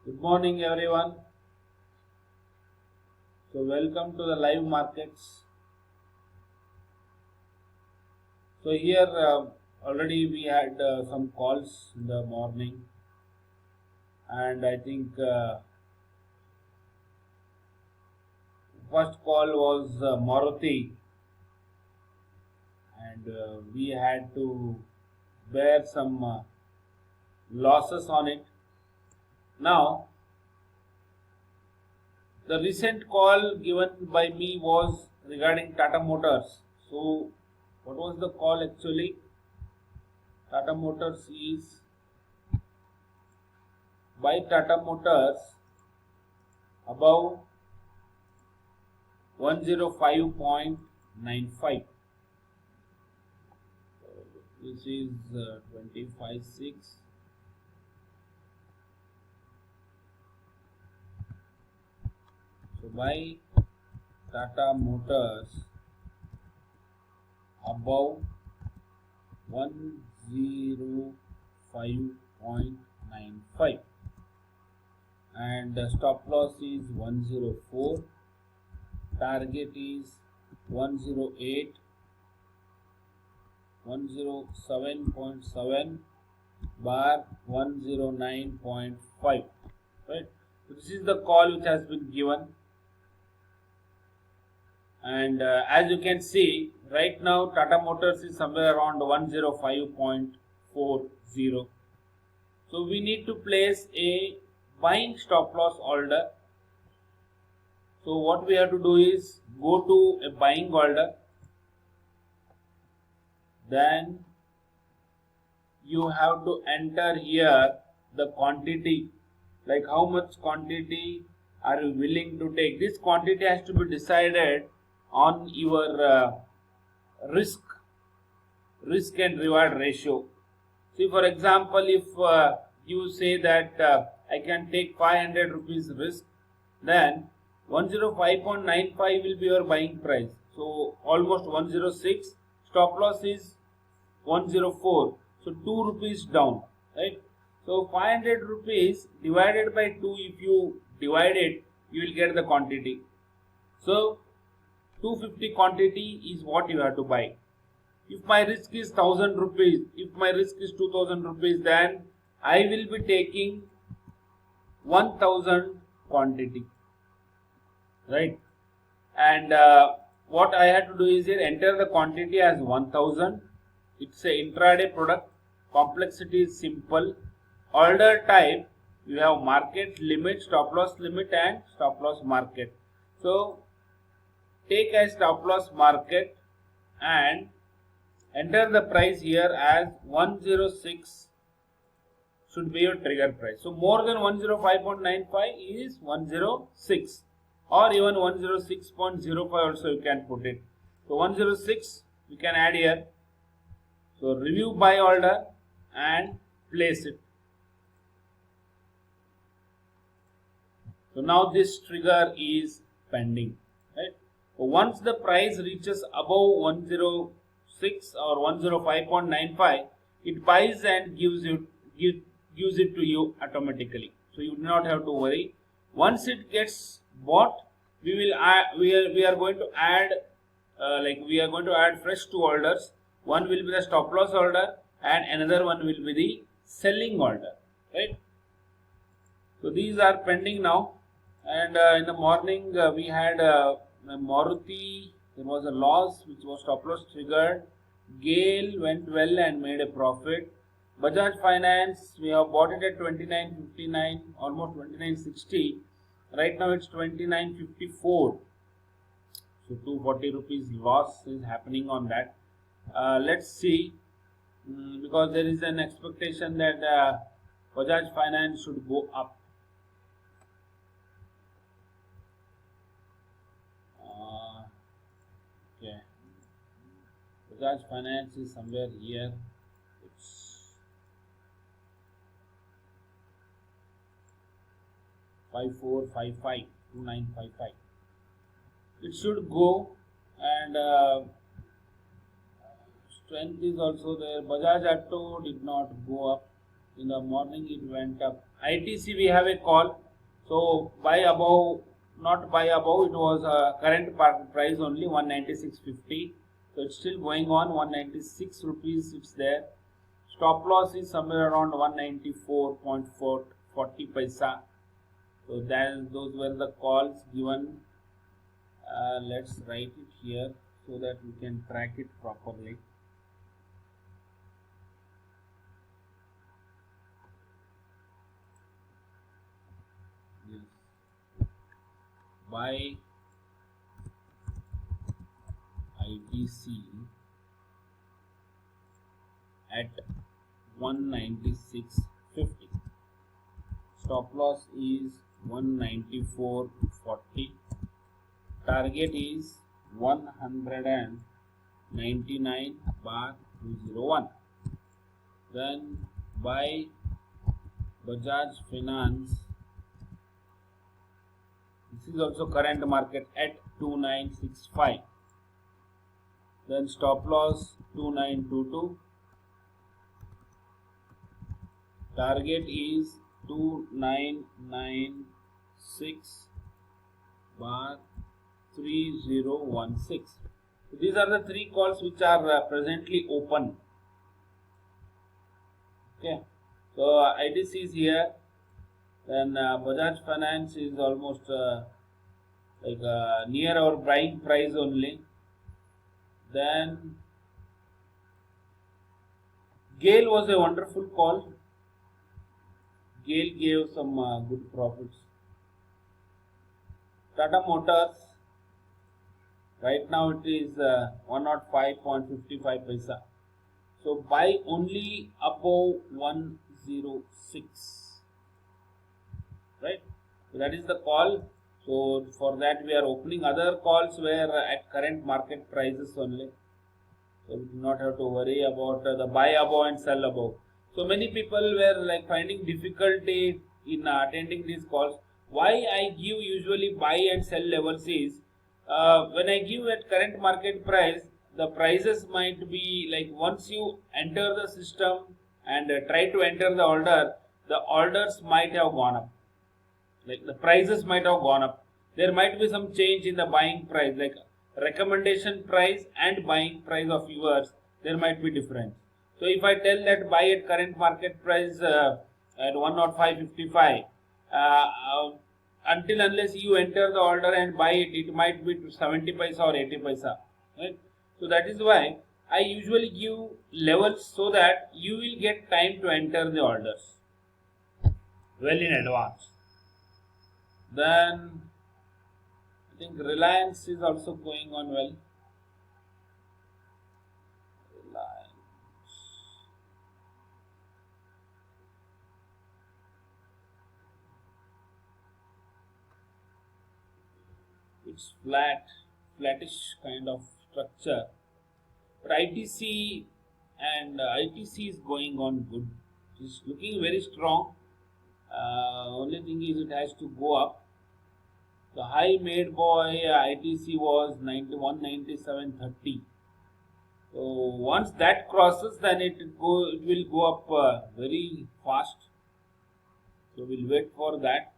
Good morning, everyone. So, welcome to the live markets. So, here already we had some calls in the morning, and I think first call was Maruti, and we had to bear some losses on it. Now, the recent call given by me was regarding Tata Motors. So, what was the call actually? Tata Motors is buy Tata Motors above 105.95. This is 25.6. So buy Tata Motors above 105.95 and the stop loss is 104. Target is 108, 107.7 bar 109.5. Right. So this is the call which has been given, and as you can see right now Tata Motors is somewhere around 105.40. So we need to place a buying stop loss order. So what we have to do is go to a buying order, then you have to enter here the quantity, like how much quantity are you willing to take. This quantity has to be decided on your risk and reward ratio. See, for example, if you say that I can take 500 rupees risk, then 105.95 will be your buying price. So almost 106. Stop loss is 104. So 2 rupees down, right? So 500 rupees divided by 2, if you divide it, you will get the quantity. So 250 quantity is what you have to buy. If my risk is 1000 rupees, if my risk is 2000 rupees, then I will be taking 1000 quantity, right? And what I have to do is here enter the quantity as 1000. It's a intraday product. Complexity is simple. Order type, you have market limit, stop loss limit and stop loss market. So take a stop loss market and enter the price here as 106 should be your trigger price. So more than 105.95 is 106 or even 106.05 also you can put it. So 106 you can add here. So review buy order and place it. So now this trigger is pending, right? So once the price reaches above 106 or 105.95, it buys and gives it to you automatically. So you do not have to worry. Once it gets bought, we are going to add fresh two orders. One will be the stop loss order and another one will be the selling order, right? So these are pending now. And in the morning we had Maruti. There was a loss which was stop loss triggered. GAIL went well and made a profit. Bajaj Finance, we have bought it at 29.59, almost 29.60. Right now it's 29.54. So 240 rupees loss is happening on that. Let's see, because there is an expectation that Bajaj Finance should go up. Okay, Bajaj Finance is somewhere here. It's 2955. It should go, and strength is also there. Bajaj Auto did not go up. In the morning it went up. ITC we have a call. So buy above, not buy above, it was current price only 196.50. So it's still going on, 196 rupees it's there. Stop loss is somewhere around 194.40 paisa. So those were the calls given. Let's write it here so that we can track it properly. Yes. Buy ITC at 196.50. Stop loss is 194.40. Target is 199.201. Then buy Bajaj Finance. This is also current market at 2965. Then stop loss 2922. Target is 2996 bar 3016. So these are the three calls which are presently open. Okay, so ITC is here. Then Bajaj Finance is almost near our buying price only. Then GAIL was a wonderful call. GAIL gave some good profits. Tata Motors, right now it is 105.55 paisa. So buy only above 106. Right? So that is the call. So for that we are opening. Other calls were at current market prices only. So we do not have to worry about the buy above and sell above. So many people were finding difficulty in attending these calls. Why I give usually buy and sell levels is when I give at current market price, the prices might be once you enter the system and try to enter the orders might have gone up. The prices might have gone up. There might be some change in the buying price, recommendation price and buying price of yours. There might be difference. So if I tell that buy at current market price at 105.55, until unless you enter the order and buy it, it might be 70 paisa or 80 paisa. Right? So that is why I usually give levels so that you will get time to enter the orders well in advance. Then I think Reliance is also going on well. It's flattish kind of structure. But ITC is going on good. It's looking very strong. Only thing is it has to go up. The high made by ITC was 197.30. So once that crosses, then it will go up very fast. So we'll wait for that.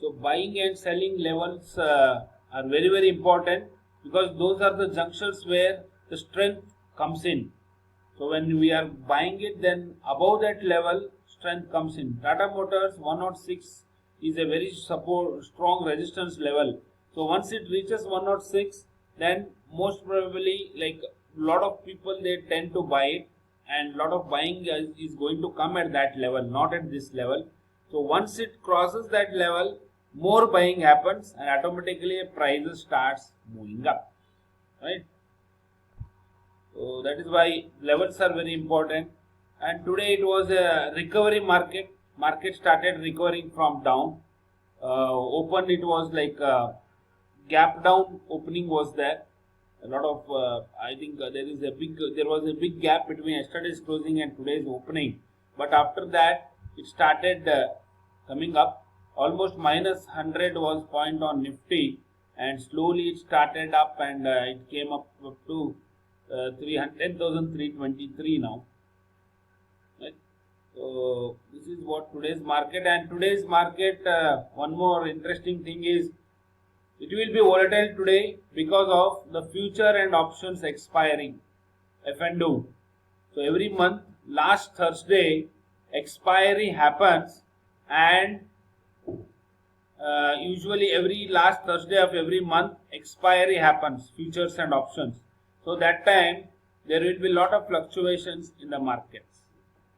So buying and selling levels are very, very important because those are the junctions where the strength comes in. So when we are buying it, then above that level strength comes in. Tata Motors 106 is a very strong resistance level. So once it reaches 106, then most probably lot of people they tend to buy it, and lot of buying is going to come at that level, not at this level. So once it crosses that level, more buying happens and automatically prices starts moving up, right? So that is why levels are very important. And today it was a recovery market. Market started recovering from down. Open it was gap down opening was there. A lot of I think there was a big gap between yesterday's closing and today's opening. But after that it started coming up. Almost minus 100 was point on Nifty, and slowly it started up and it came up to 10,323 now. Right? So this is what today's market, and today's market, one more interesting thing is it will be volatile today because of the future and options expiring, F&O. So every month, last Thursday, expiry happens, and usually every last Thursday of every month, expiry happens, futures and options. So that time there will be a lot of fluctuations in the markets,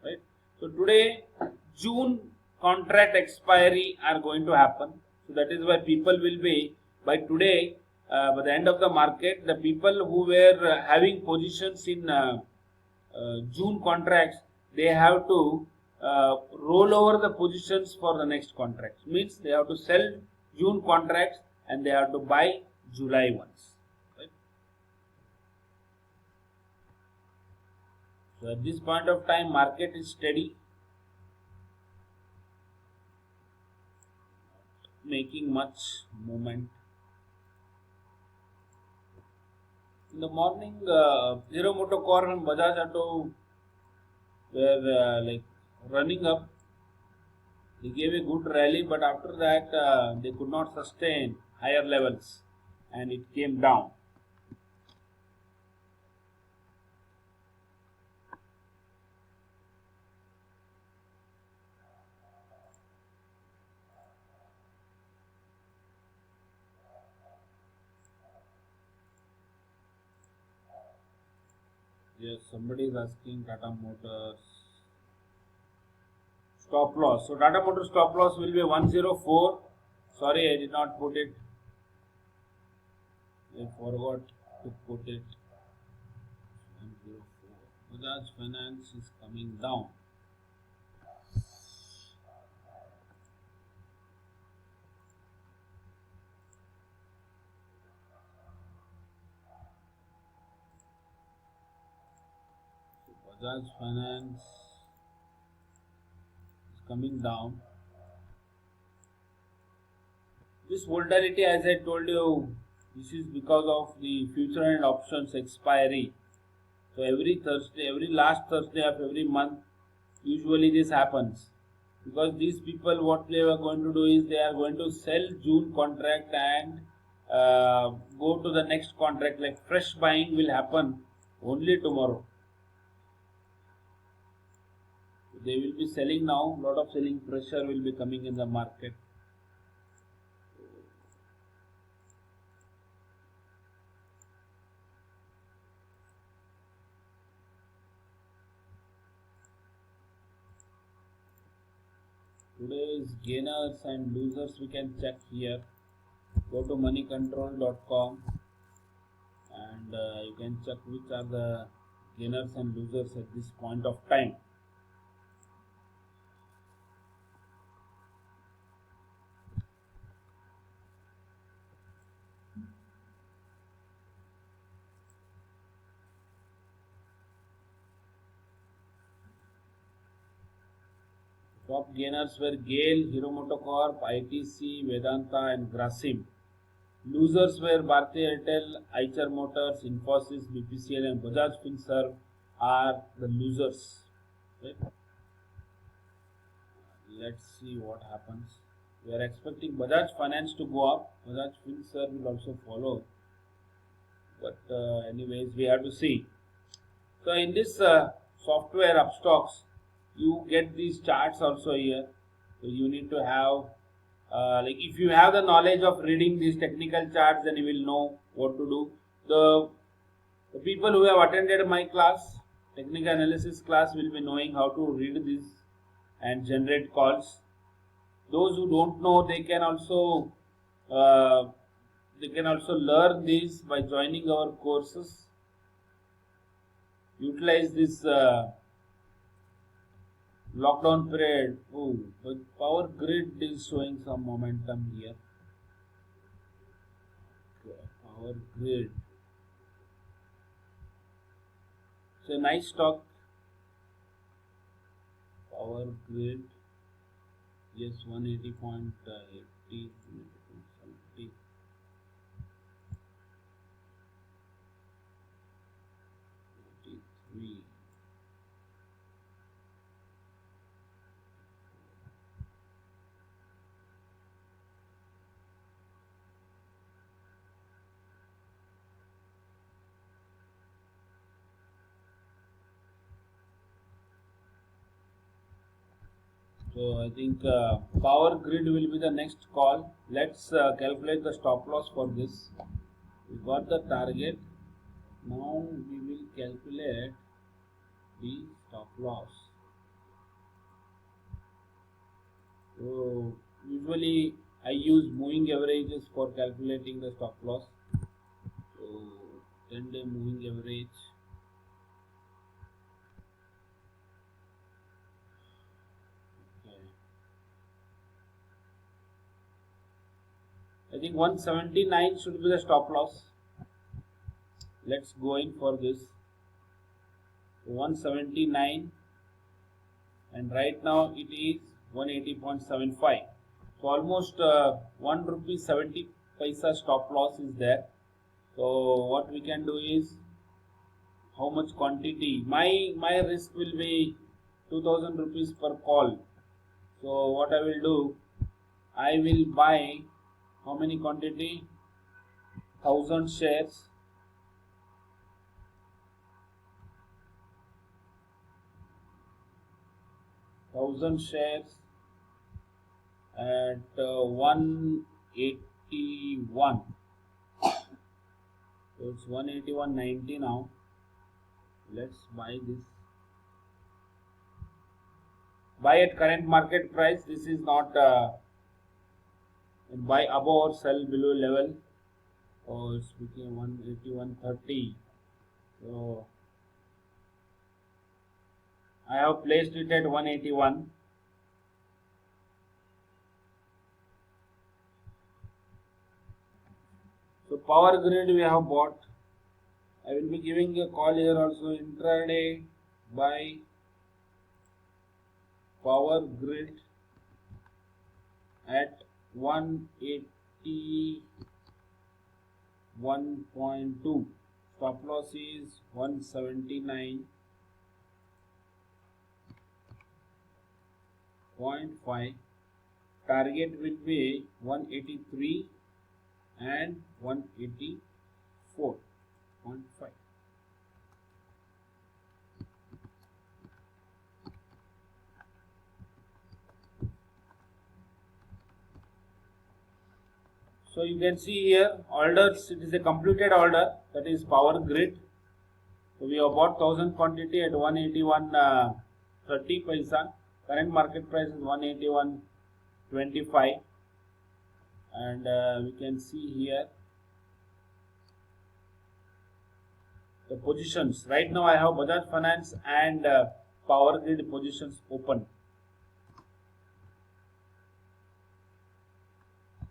right? So today, June contract expiry are going to happen. So that is why people will be by today, by the end of the market, the people who were having positions in June contracts, they have to roll over the positions for the next contract. Means they have to sell June contracts and they have to buy July ones. Right? So at this point of time, market is steady, making much movement. In the morning, Hero MotoCorp and Bajaj Auto were like running up. They gave a good rally, but after that they could not sustain higher levels and it came down. Yes, somebody is asking Tata Motors stop loss. So Tata Motors stop loss will be 104. Sorry, I did not put it. I forgot to put it. 104. Bajaj Finance is coming down. Bajaj Finance is coming down. This volatility, as I told you, this is because of the future and options expiry. So every Thursday, every last Thursday of every month, usually this happens. Because these people, what they are going to do is they are going to sell June contract and go to the next contract. Like fresh buying will happen only tomorrow. They will be selling now. Lot of selling pressure will be coming in the market. Today's gainers and losers we can check here. Go to moneycontrol.com and you can check which are the gainers and losers at this point of time. Top gainers were GAIL, Hero MotoCorp, ITC, Vedanta and Grasim. Losers were Bharti Airtel, Eicher Motors, Infosys, BPCL and Bajaj Finserv are the losers. Right? Let's see what happens. We are expecting Bajaj Finance to go up. Bajaj Finserv will also follow. But anyways, we have to see. So in this software Upstocks, you get these charts also here. So you need to have like if you have the knowledge of reading these technical charts, then you will know what to do. The people who have attended my class, technical analysis class, will be knowing how to read this and generate calls. Those who don't know, they can also learn this by joining our courses. Utilize this lockdown period. Oh, but Power Grid is showing some momentum here. Okay, Power Grid. It's a nice stock. Power Grid. Yes, 180.80. So I think power grid will be the next call. Let's calculate the stop loss for this. We got the target. Now we will calculate the stop loss. So usually I use moving averages for calculating the stop loss. So 10-day moving average. Okay. I think 179 should be the stop loss. Let's go in for this. 179, and right now it is 180.75. So almost 1 rupee 70 paisa stop loss is there. So what we can do is, how much quantity? My risk will be 2000 rupees per call. So what I will do, I will buy how many quantity? 1000 shares. 1000 shares at 181. So it's 181.90 now. Let's buy this. Buy at current market price. This is not buy above or sell below level. Oh, it's became 181.30. So I have placed it at 181. So power grid we have bought. I will be giving a call here also, intraday buy power grid at 181.2. Stop loss is 179.5. Target will be 183 and 184.5. So you can see here orders, it is a completed order, that is power grid. So we have bought 1000 quantity at 181.30 paisa. Current market price is 181.25, and we can see here the positions. Right now I have Bajaj Finance and power grid positions open.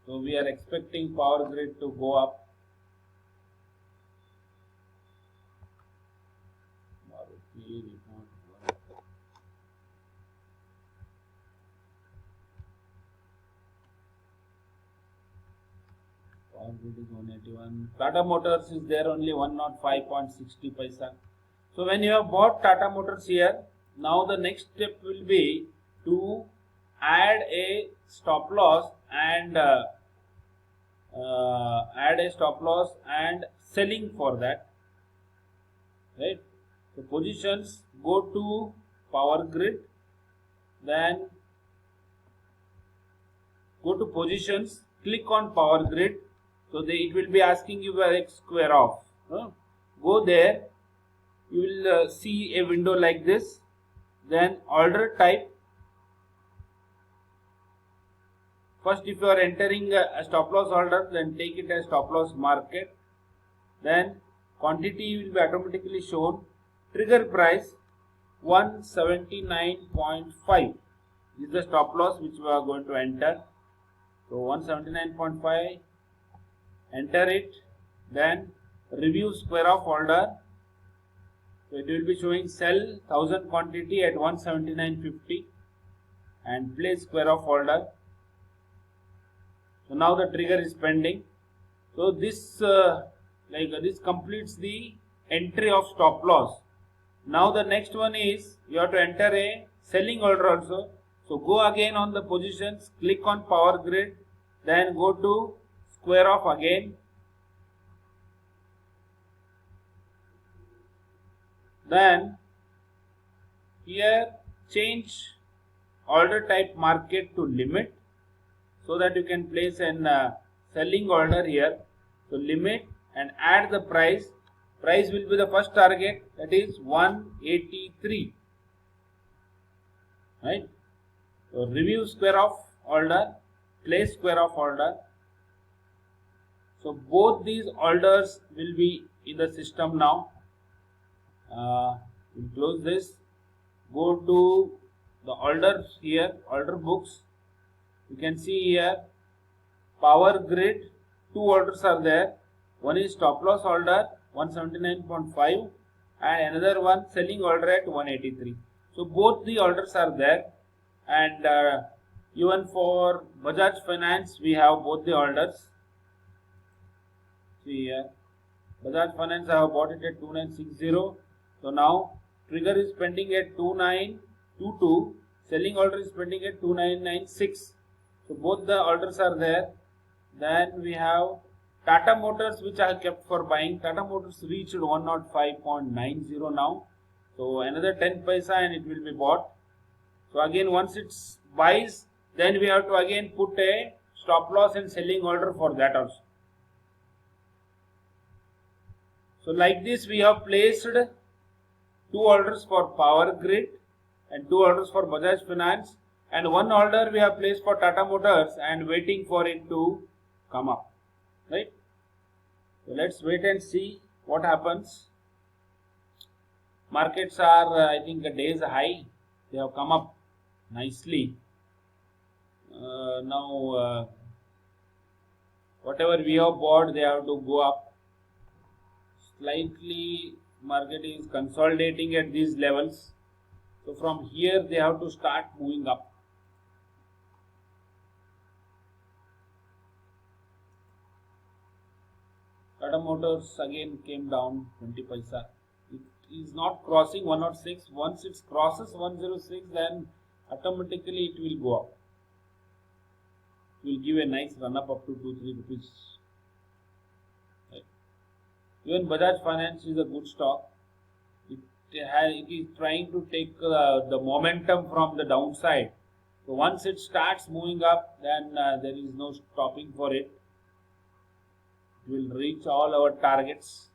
So we are expecting power grid to go up. Power grid is 181. Tata Motors is there only 105.60 paisa. So when you have bought Tata Motors here, now the next step will be to add a stop loss and selling for that, right? So positions, go to power grid, then go to positions, click on power grid. So it will be asking you where X square off. Go there, you will see a window like this. Then order type. First, if you are entering a stop loss order, then take it as stop loss market. Then quantity will be automatically shown. Trigger price 179.5 is the stop loss which we are going to enter. So 179.5, enter it. Then review square of order. So it will be showing sell 1000 quantity at 179.50 and place square of order. So now the trigger is pending. So this this completes the entry of stop loss. Now the next one is you have to enter a selling order also. So go again on the positions, click on power grid, then go to square off again. Then here change order type market to limit, so that you can place an selling order here. So limit and add the price. Price will be the first target, that is 183, right? So review square of order, place square of order. So both these orders will be in the system now. We'll close this. Go to the orders here, order books. You can see here Power Grid, two orders are there. One is stop loss order 179.5 and another one selling order at 183. So both the orders are there, and even for Bajaj Finance we have both the orders. See here, Bajaj Finance I have bought it at 2960. So now trigger is pending at 2922, selling order is pending at 2996. So both the orders are there. Then we have Tata Motors, which I have kept for buying. Tata Motors reached 105.90 now. So another 10 paisa and it will be bought. So again, once it buys, then we have to again put a stop loss and selling order for that also. So like this we have placed two orders for Power Grid and two orders for Bajaj Finance, and one order we have placed for Tata Motors and waiting for it to come up, right? So let's wait and see what happens. Markets are I think a day's high, they have come up nicely. Now whatever we have bought, they have to go up slightly. Market is consolidating at these levels, so from here they have to start moving up. Tata Motors again came down 20 paisa. It is not crossing 106. Once it crosses 106, then automatically it will go up. It will give a nice run up to 2-3 rupees. Right. Even Bajaj Finance is a good stock. It is trying to take the momentum from the downside. So once it starts moving up, then there is no stopping for it. It will reach all our targets.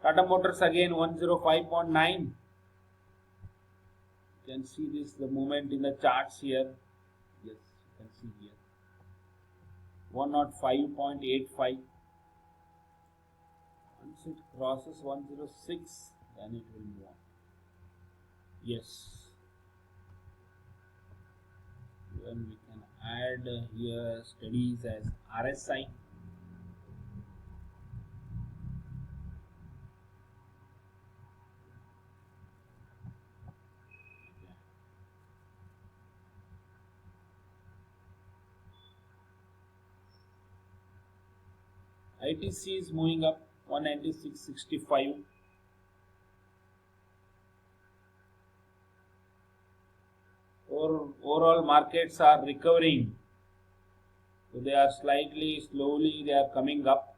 Tata Motors again 105.9. You can see this, the movement in the charts here. Yes, you can see here 105.85. Once it crosses 106, then it will move on. Yes. Even we can add here studies as RSI. ITC is moving up 196.65. Overall markets are recovering, so they are slowly they are coming up.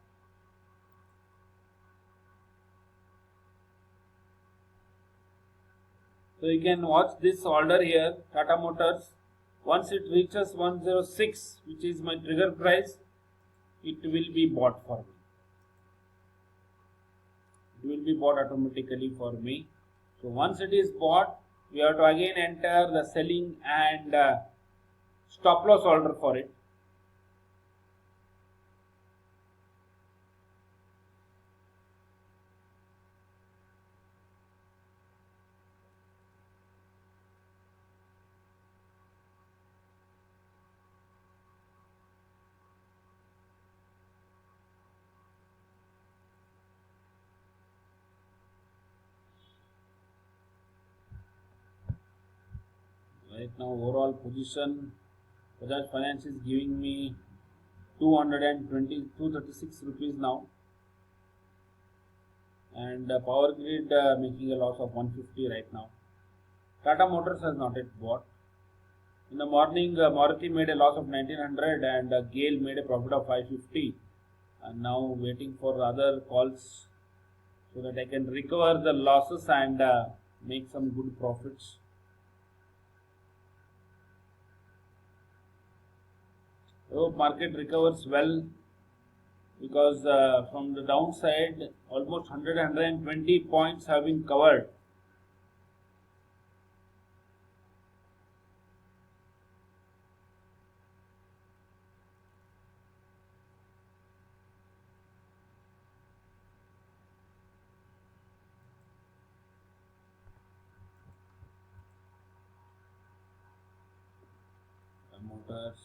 So you can watch this order here, Tata Motors. Once it reaches 106, which is my trigger price, it will be bought for me. It will be bought automatically for me. So once it is bought, we have to again enter the selling and stop loss order for it. Right now overall position, Bajaj Finance is giving me 236 rupees now, and Power Grid making a loss of 150 right now. Tata Motors has not yet bought. In the morning, Maruti made a loss of 1900 and GAIL made a profit of 550. And now waiting for other calls so that I can recover the losses and make some good profits. Hope market recovers well because from the downside almost 120 points have been covered. Motors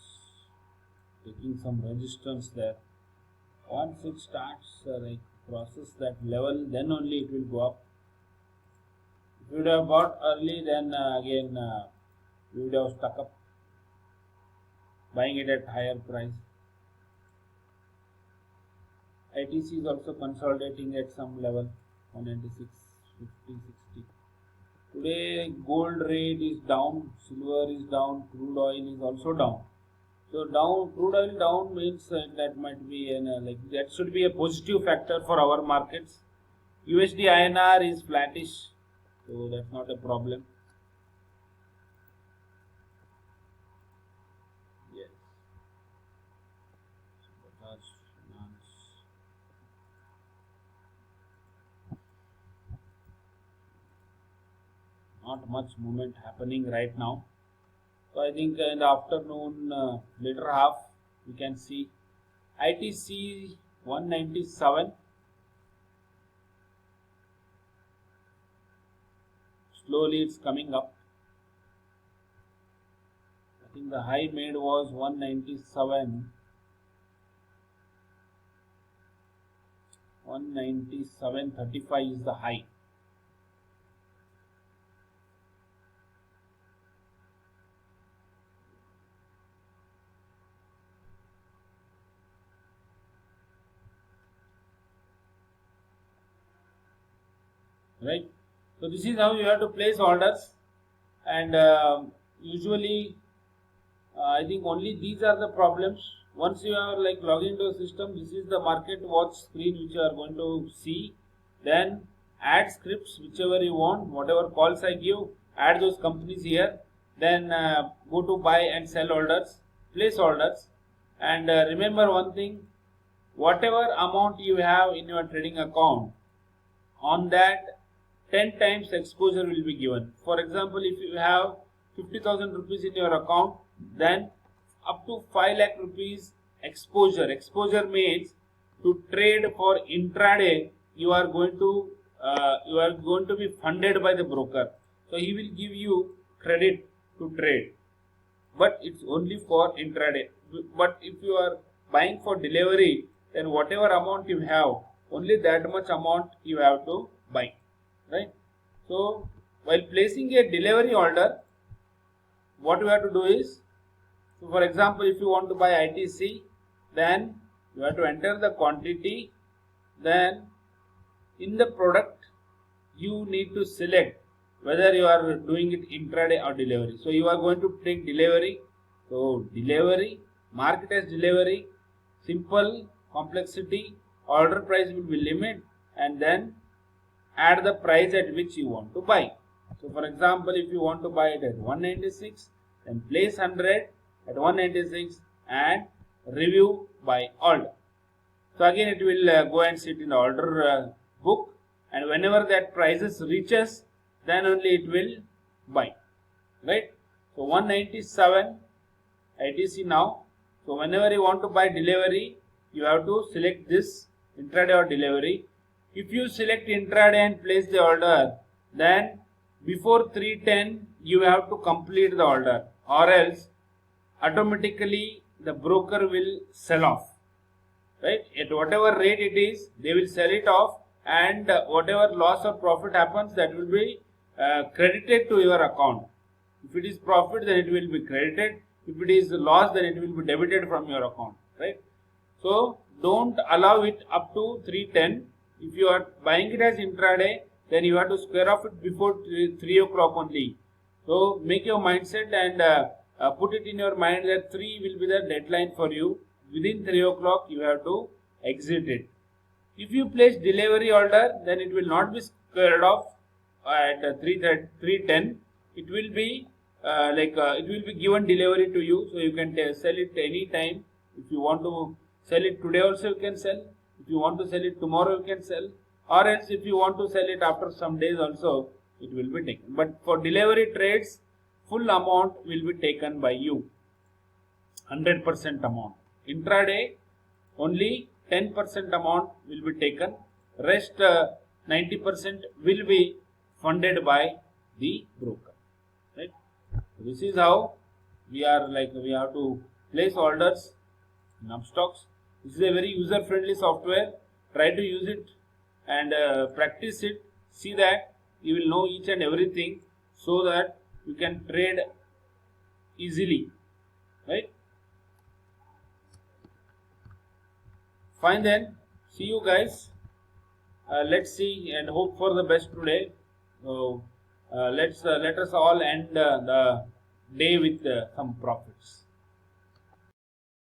taking some resistance there. Once it starts like crosses that level, then only it will go up. If you would have bought early, then again we would have stuck up buying it at higher price. ITC is also consolidating at some level, 196, 50, 60. Today gold rate is down, silver is down, crude oil is also down. So down, crude oil down means that might be like that should be a positive factor for our markets. USD INR is flattish, so that's not a problem. Yes. Bajaj Finance. Not much movement happening right now. So I think in the afternoon, later half, we can see ITC 197. Slowly it's coming up. I think the high made was 197. 197.35 is the high. Right. So this is how you have to place orders, and usually I think only these are the problems. Once you are like logged into a system, this is the market watch screen which you are going to see. Then add scripts whichever you want, whatever calls I give, add those companies here. Then go to buy and sell orders, place orders, and remember one thing: whatever amount you have in your trading account, on that 10 times exposure will be given. For example, if you have 50,000 rupees in your account, then up to 5 lakh rupees exposure. Exposure means to trade for intraday, you are going to be funded by the broker. So he will give you credit to trade, but it's only for intraday. But if you are buying for delivery, then whatever amount you have, only that much amount you have to buy. Right. So while placing a delivery order, what you have to do is, so for example, if you want to buy ITC, then you have to enter the quantity. Then in the product, you need to select whether you are doing it intraday or delivery. So you are going to take delivery. So delivery, mark it as delivery, simple, complexity, order price will be limit, and then add the price at which you want to buy. So for example, if you want to buy it at 196, then place 100 at 196 and review by order. So again it will go and sit in the order book, and whenever that prices reaches, then only it will buy. Right. So 197 ITC now. So whenever you want to buy delivery, you have to select this intraday or delivery. If you select intraday and place the order, then before 3:10 you have to complete the order, or else automatically the broker will sell off. Right? At whatever rate it is, they will sell it off, and whatever loss or profit happens, that will be credited to your account. If it is profit, then it will be credited. If it is loss, then it will be debited from your account. Right? So don't allow it up to 3:10. If you are buying it as intraday, then you have to square off it before 3 o'clock only. So make your mindset and put it in your mind that 3 will be the deadline for you. Within 3 o'clock you have to exit it. If you place delivery order, then it will not be squared off at 3:10. It will be it will be given delivery to you, so you can sell it any time If you want to sell it today also you can sell. If you want to sell it tomorrow you can sell. Or else if you want to sell it after some days also, it will be taken. But for delivery trades, full amount will be taken by you. 100% amount. Intraday, only 10% amount will be taken. Rest 90% will be funded by the broker. Right? This is how we have to place orders in Upstox. This is a very user friendly software. Try to use it and practice it. See that you will know each and everything so that you can trade easily. Right? Fine then. See you guys. Let's see and hope for the best today. So let us all end the day with some profits.